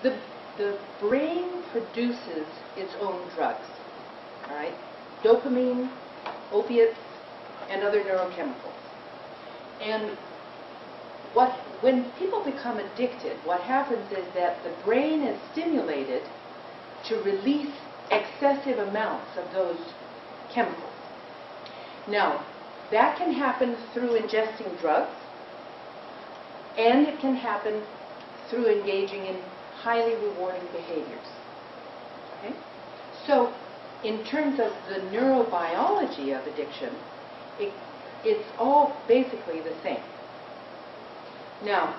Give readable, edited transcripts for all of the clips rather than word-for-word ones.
the brain produces its own drugs, all right? Dopamine, opiates, and other neurochemicals. And when people become addicted, what happens is that the brain is stimulated to release excessive amounts of those chemicals. Now, that can happen through ingesting drugs, and it can happen through engaging in highly rewarding behaviors. Okay? So, in terms of the neurobiology of addiction, it's all basically the same. Now,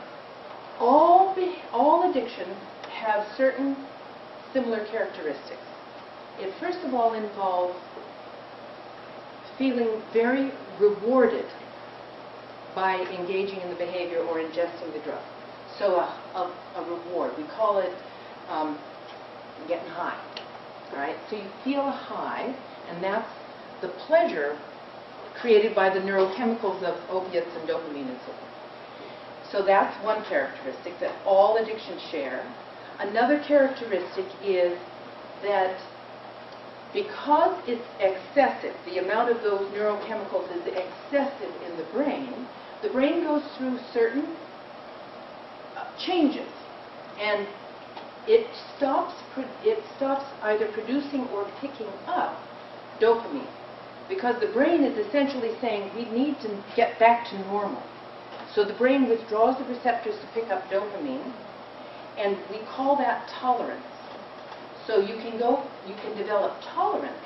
all addictions have certain similar characteristics. It first of all involves feeling very rewarded by engaging in the behavior or ingesting the drug. So a reward. We call it getting high. All right? So you feel a high, and that's the pleasure created by the neurochemicals of opiates and dopamine and so forth. So that's one characteristic that all addictions share. Another characteristic is that because it's excessive, the amount of those neurochemicals is excessive in the brain goes through certain changes, and it stops either producing or picking up dopamine, because the brain is essentially saying we need to get back to normal. So the brain withdraws the receptors to pick up dopamine, and we call that tolerance. So you can develop tolerance,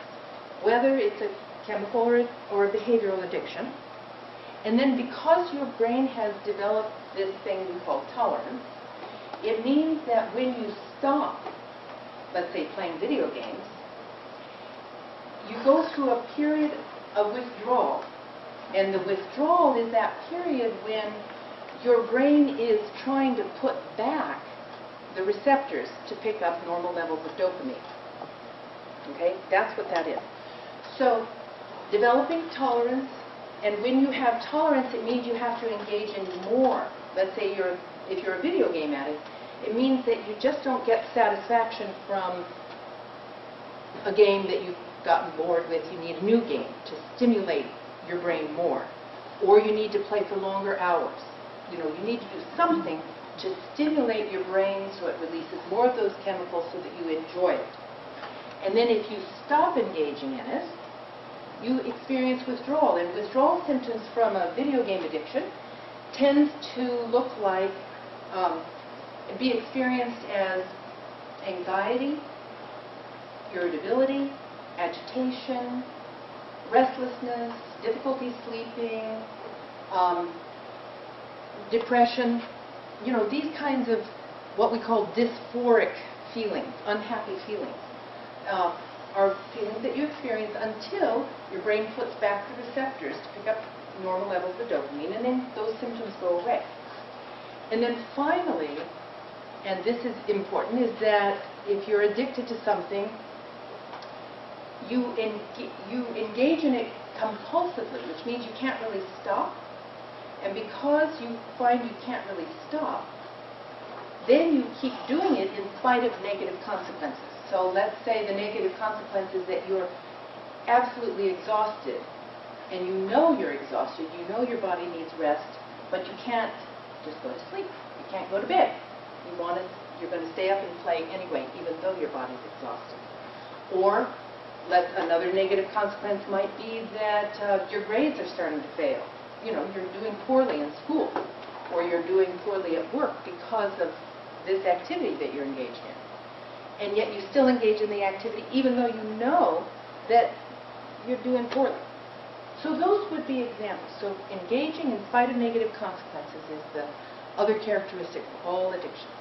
whether it's a chemical or a behavioral addiction. And then because your brain has developed this thing we call tolerance, it means that when you stop, let's say playing video games, you go through a period of withdrawal. And the withdrawal is that period when your brain is trying to put back the receptors to pick up normal levels of dopamine. Okay? That's what that is. So, developing tolerance, and when you have tolerance, it means you have to engage in more. Let's say if you're a video game addict, it means that you just don't get satisfaction from a game that you've gotten bored with. You need a new game to stimulate your brain more. Or you need to play for longer hours. You need to do something to stimulate your brain so it releases more of those chemicals so that you enjoy it. And then if you stop engaging in it, you experience withdrawal. And withdrawal symptoms from a video game addiction tends to look like, be experienced as anxiety, irritability, agitation, restlessness, difficulty sleeping, depression, these kinds of what we call dysphoric feelings, unhappy feelings, are feelings that you experience until your brain puts back the receptors to pick up normal levels of dopamine, and then those symptoms go away. And then finally, and this is important, is that if you're addicted to something, you engage in it compulsively, which means you can't really stop. And because you find you can't really stop, then you keep doing it in spite of negative consequences. So let's say the negative consequence is that you're absolutely exhausted, and you know you're exhausted, you know your body needs rest, but you can't just go to sleep. You can't go to bed. You're going to stay up and play anyway, even though your body's exhausted. Or another negative consequence might be that your grades are starting to fail. You're doing poorly in school, or you're doing poorly at work because of this activity that you're engaged in. And yet you still engage in the activity even though you know that you're doing poorly. So those would be examples. So engaging in spite of negative consequences is the other characteristic of all addictions.